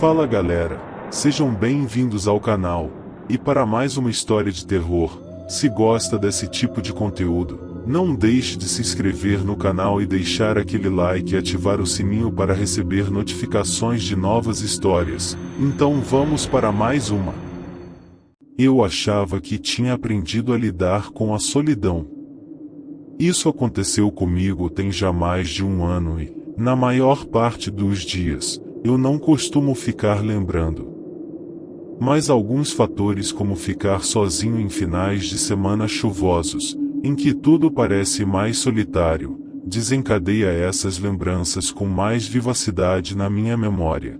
Fala galera, sejam bem-vindos ao canal, e para mais uma história de terror. Se gosta desse tipo de conteúdo, não deixe de se inscrever no canal e deixar aquele like e ativar o sininho para receber notificações de novas histórias. Então vamos para mais uma. Eu achava que tinha aprendido a lidar com a solidão. Isso aconteceu comigo tem já mais de um ano e, na maior parte dos dias, eu não costumo ficar lembrando. Mas alguns fatores, como ficar sozinho em finais de semana chuvosos, em que tudo parece mais solitário, desencadeia essas lembranças com mais vivacidade na minha memória.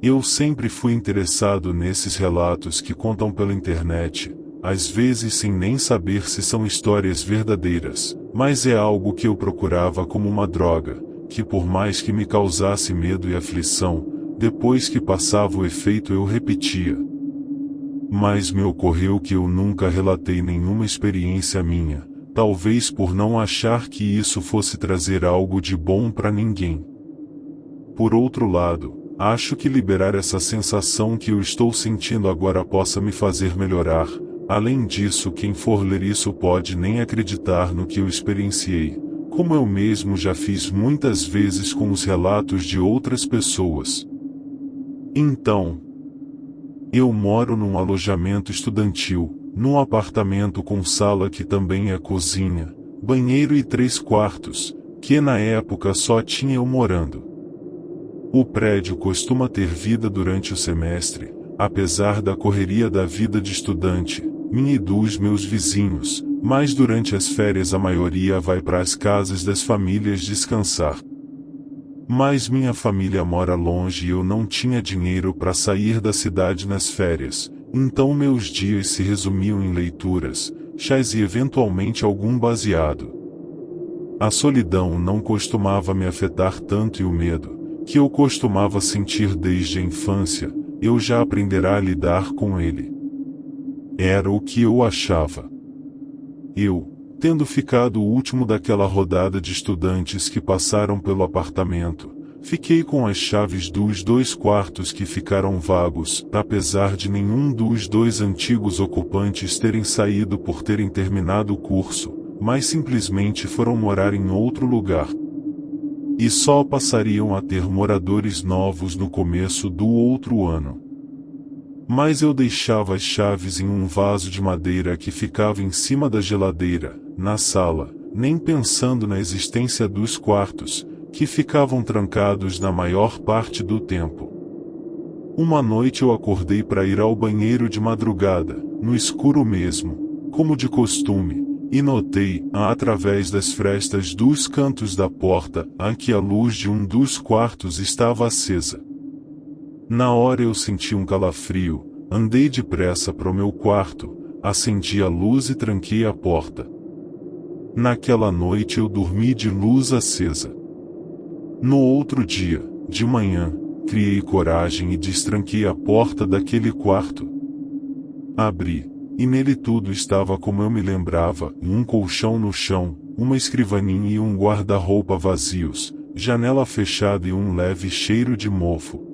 Eu sempre fui interessado nesses relatos que contam pela internet, às vezes sem nem saber se são histórias verdadeiras, mas é algo que eu procurava como uma droga, que por mais que me causasse medo e aflição, depois que passava o efeito eu repetia. Mas me ocorreu que eu nunca relatei nenhuma experiência minha, talvez por não achar que isso fosse trazer algo de bom para ninguém. Por outro lado, acho que liberar essa sensação que eu estou sentindo agora possa me fazer melhorar. Além disso, quem for ler isso pode nem acreditar no que eu experienciei, como eu mesmo já fiz muitas vezes com os relatos de outras pessoas. Então, eu moro num alojamento estudantil, num apartamento com sala que também é cozinha, banheiro e 3 quartos, que na época só tinha eu morando. O prédio costuma ter vida durante o semestre, apesar da correria da vida de estudante, minha e dos meus vizinhos, mas durante as férias a maioria vai para as casas das famílias descansar. Mas minha família mora longe e eu não tinha dinheiro para sair da cidade nas férias, então meus dias se resumiam em leituras, chás e eventualmente algum baseado. A solidão não costumava me afetar tanto e o medo, que eu costumava sentir desde a infância, eu já aprenderá a lidar com ele. Era o que eu achava. Eu, tendo ficado o último daquela rodada de estudantes que passaram pelo apartamento, fiquei com as chaves dos 2 quartos que ficaram vagos, apesar de nenhum dos 2 antigos ocupantes terem saído por terem terminado o curso, mas simplesmente foram morar em outro lugar. E só passariam a ter moradores novos no começo do outro ano. Mas eu deixava as chaves em um vaso de madeira que ficava em cima da geladeira, na sala, nem pensando na existência dos quartos, que ficavam trancados na maior parte do tempo. Uma noite eu acordei para ir ao banheiro de madrugada, no escuro mesmo, como de costume, e notei, através das frestas dos cantos da porta, que a luz de um dos quartos estava acesa. Na hora eu senti um calafrio, andei depressa para o meu quarto, acendi a luz e tranquei a porta. Naquela noite eu dormi de luz acesa. No outro dia, de manhã, criei coragem e destranquei a porta daquele quarto. Abri, e nele tudo estava como eu me lembrava, um colchão no chão, uma escrivaninha e um guarda-roupa vazios, janela fechada e um leve cheiro de mofo.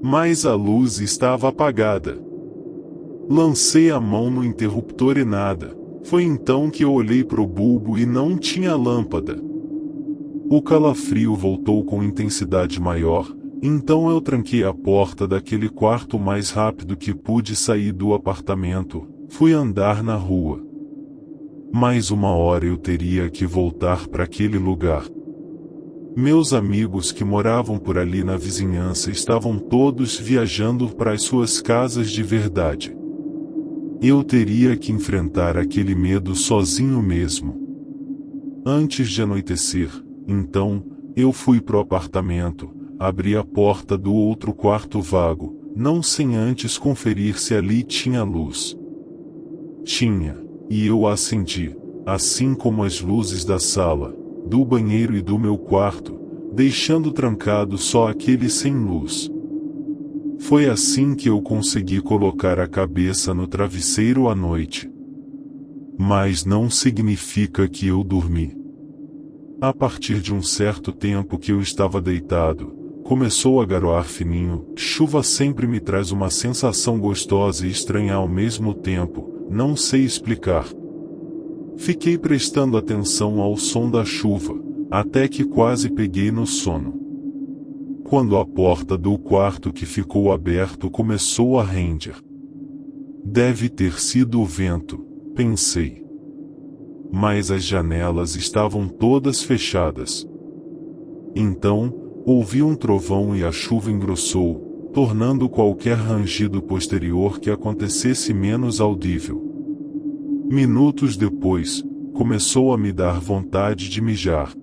Mas a luz estava apagada. Lancei a mão no interruptor e nada. Foi então que eu olhei pro bulbo e não tinha lâmpada. O calafrio voltou com intensidade maior, então eu tranquei a porta daquele quarto o mais rápido que pude sair do apartamento, fui andar na rua. Mais uma hora eu teria que voltar para aquele lugar. Meus amigos que moravam por ali na vizinhança estavam todos viajando para as suas casas de verdade. Eu teria que enfrentar aquele medo sozinho mesmo. Antes de anoitecer, então, eu fui pro apartamento, abri a porta do outro quarto vago, não sem antes conferir se ali tinha luz. Tinha, e eu a acendi, assim como as luzes da sala, do banheiro e do meu quarto, deixando trancado só aquele sem luz. Foi assim que eu consegui colocar a cabeça no travesseiro à noite. Mas não significa que eu dormi. A partir de um certo tempo que eu estava deitado, Começou a garoar fininho. Chuva sempre me traz uma sensação gostosa e estranha ao mesmo tempo, não sei explicar. Fiquei prestando atenção ao som da chuva, até que quase peguei no sono. Quando a porta do quarto que ficou aberto começou a render. Deve ter sido o vento, pensei. Mas as janelas estavam todas fechadas. Então, ouvi um trovão e a chuva engrossou, tornando qualquer rangido posterior que acontecesse menos audível. Minutos depois, começou a me dar vontade de mijar.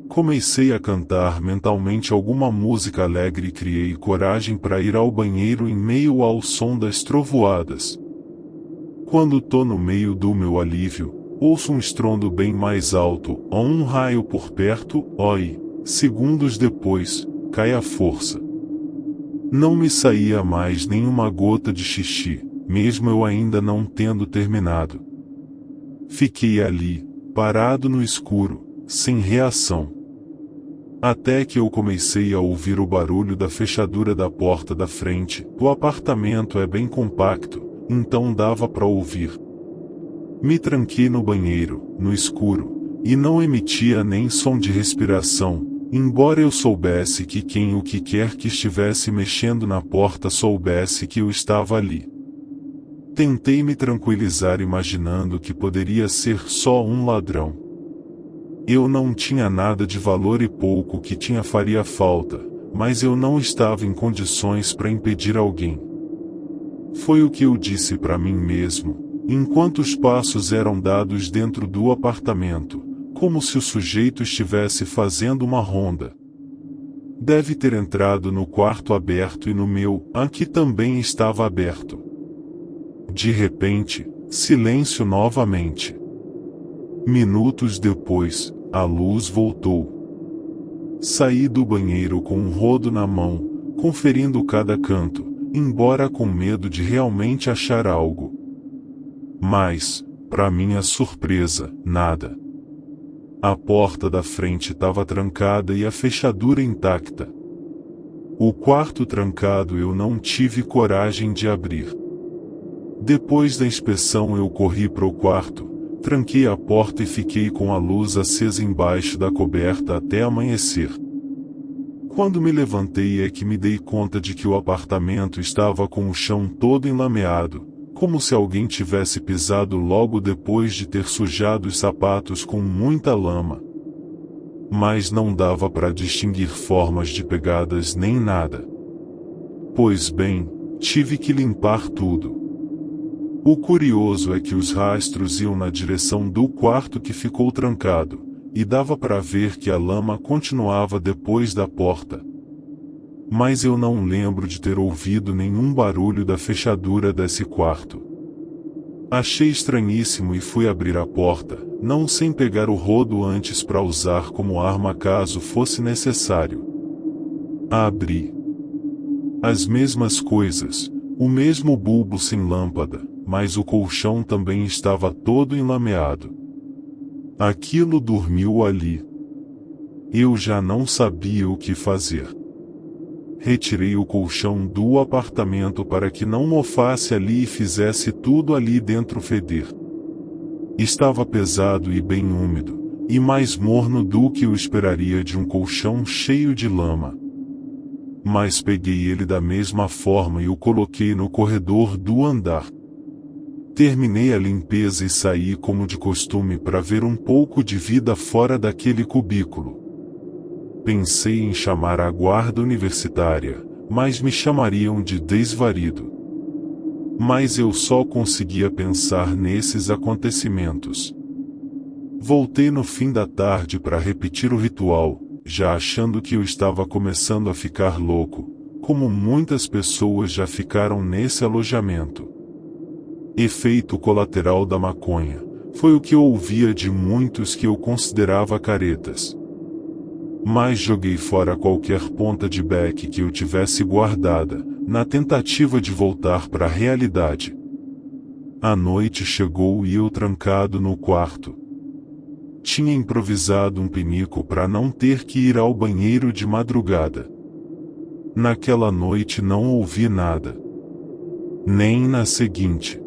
Comecei a cantar mentalmente alguma música alegre e criei coragem para ir ao banheiro em meio ao som das trovoadas. Quando tô no meio do meu alívio, ouço um estrondo bem mais alto, a um raio por perto, oi, segundos depois, cai a força. Não me saía mais nenhuma gota de xixi, mesmo eu ainda não tendo terminado. Fiquei ali, parado no escuro, sem reação. Até que eu comecei a ouvir o barulho da fechadura da porta da frente. O apartamento é bem compacto, então dava para ouvir. Me tranquei no banheiro, no escuro, e não emitia nem som de respiração, embora eu soubesse que quem o que quer que estivesse mexendo na porta soubesse que eu estava ali. Tentei me tranquilizar imaginando que poderia ser só um ladrão. Eu não tinha nada de valor e pouco que tinha faria falta, mas eu não estava em condições para impedir alguém. Foi o que eu disse para mim mesmo, enquanto os passos eram dados dentro do apartamento, como se o sujeito estivesse fazendo uma ronda. Deve ter entrado no quarto aberto e no meu, aqui também estava aberto. De repente, silêncio novamente. Minutos depois, a luz voltou. Saí do banheiro com um rodo na mão, conferindo cada canto, embora com medo de realmente achar algo. Mas, para minha surpresa, nada. A porta da frente estava trancada e a fechadura intacta. O quarto trancado eu não tive coragem de abrir. Depois da inspeção eu corri para o quarto. Tranquei a porta e fiquei com a luz acesa embaixo da coberta até amanhecer. Quando me levantei é que me dei conta de que o apartamento estava com o chão todo enlameado, como se alguém tivesse pisado logo depois de ter sujado os sapatos com muita lama. Mas não dava para distinguir formas de pegadas nem nada. Pois bem, tive que limpar tudo. O curioso é que os rastros iam na direção do quarto que ficou trancado, e dava para ver que a lama continuava depois da porta. Mas eu não lembro de ter ouvido nenhum barulho da fechadura desse quarto. Achei estranhíssimo e fui abrir a porta, não sem pegar o rodo antes para usar como arma caso fosse necessário. Abri. As mesmas coisas, o mesmo bulbo sem lâmpada, mas o colchão também estava todo enlameado. Aquilo dormiu ali. Eu já não sabia o que fazer. Retirei o colchão do apartamento para que não mofasse ali e fizesse tudo ali dentro feder. Estava pesado e bem úmido, e mais morno do que eu esperaria de um colchão cheio de lama. Mas peguei ele da mesma forma e o coloquei no corredor do andar. Terminei a limpeza e saí como de costume para ver um pouco de vida fora daquele cubículo. Pensei em chamar a guarda universitária, mas me chamariam de desvarido. Mas eu só conseguia pensar nesses acontecimentos. Voltei no fim da tarde para repetir o ritual, já achando que eu estava começando a ficar louco, como muitas pessoas já ficaram nesse alojamento. Efeito colateral da maconha, foi o que eu ouvia de muitos que eu considerava caretas. Mas joguei fora qualquer ponta de beck que eu tivesse guardada, na tentativa de voltar para a realidade. A noite chegou e eu trancado no quarto. Tinha improvisado um pinico para não ter que ir ao banheiro de madrugada. Naquela noite não ouvi nada. Nem na seguinte.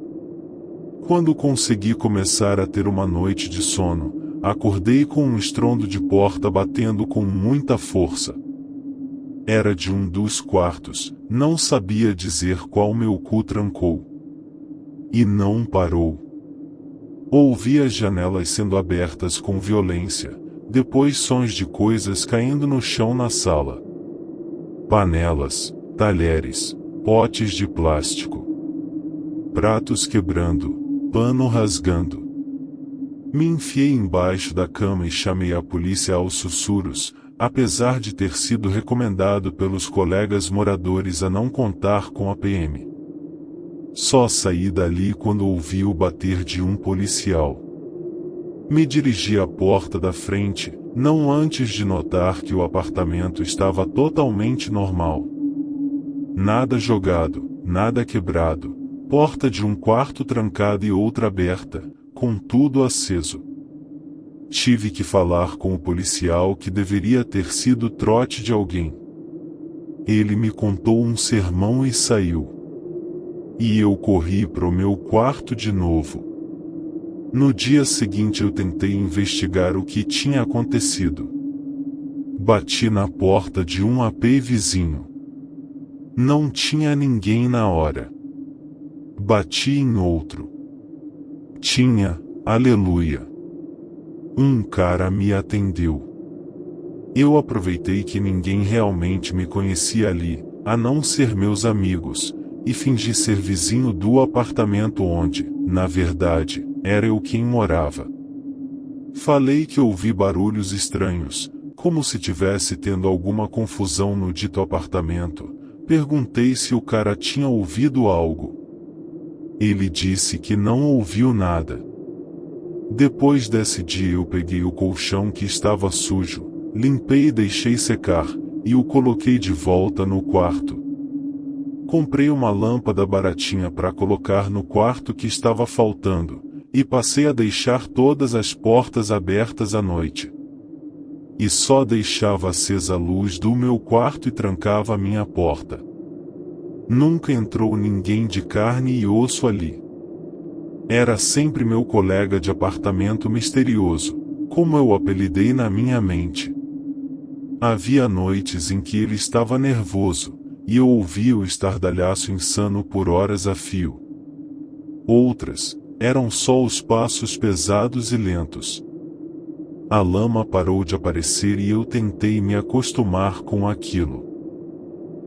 Quando consegui começar a ter uma noite de sono, acordei com um estrondo de porta batendo com muita força. Era de um dos quartos, não sabia dizer qual meu cu trancou. E não parou. Ouvi as janelas sendo abertas com violência, depois sons de coisas caindo no chão na sala. Panelas, talheres, potes de plástico. Pratos quebrando, pano rasgando. Me enfiei embaixo da cama e chamei a polícia aos sussurros, apesar de ter sido recomendado pelos colegas moradores a não contar com a PM. Só saí dali quando ouvi o bater de um policial. Me dirigi à porta da frente, não antes de notar que o apartamento estava totalmente normal. Nada jogado, nada quebrado, porta de um quarto trancada e outra aberta, com tudo aceso. Tive que falar com o policial que deveria ter sido trote de alguém. Ele me contou um sermão e saiu. E eu corri pro meu quarto de novo. No dia seguinte eu tentei investigar o que tinha acontecido. Bati na porta de um AP vizinho. Não tinha ninguém na hora. Bati em outro. Tinha, aleluia. Um cara me atendeu. Eu aproveitei que ninguém realmente me conhecia ali, a não ser meus amigos, e fingi ser vizinho do apartamento onde, na verdade, era eu quem morava. Falei que ouvi barulhos estranhos, como se tivesse tendo alguma confusão no dito apartamento. Perguntei se o cara tinha ouvido algo. Ele disse que não ouviu nada. Depois desse dia eu peguei o colchão que estava sujo, limpei e deixei secar, e o coloquei de volta no quarto. Comprei uma lâmpada baratinha para colocar no quarto que estava faltando, e passei a deixar todas as portas abertas à noite. E só deixava acesa a luz do meu quarto e trancava a minha porta. Nunca entrou ninguém de carne e osso ali. Era sempre meu colega de apartamento misterioso, como eu o apelidei na minha mente. Havia noites em que ele estava nervoso, e eu ouvia o estardalhaço insano por horas a fio. Outras, eram só os passos pesados e lentos. A lama parou de aparecer e eu tentei me acostumar com aquilo.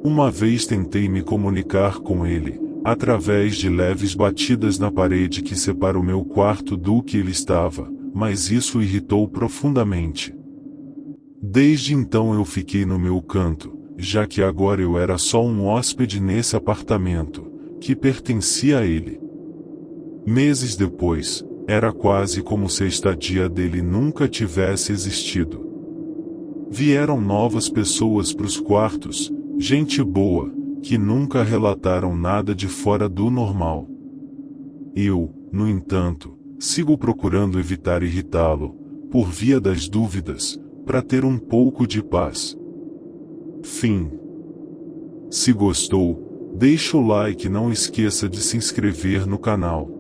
Uma vez tentei me comunicar com ele, através de leves batidas na parede que separa o meu quarto do que ele estava, mas isso o irritou profundamente. Desde então eu fiquei no meu canto, já que agora eu era só um hóspede nesse apartamento, que pertencia a ele. Meses depois, era quase como se a estadia dele nunca tivesse existido. Vieram novas pessoas pros quartos, gente boa, que nunca relataram nada de fora do normal. Eu, no entanto, sigo procurando evitar irritá-lo, por via das dúvidas, para ter um pouco de paz. Fim. Se gostou, deixa o like e não esqueça de se inscrever no canal.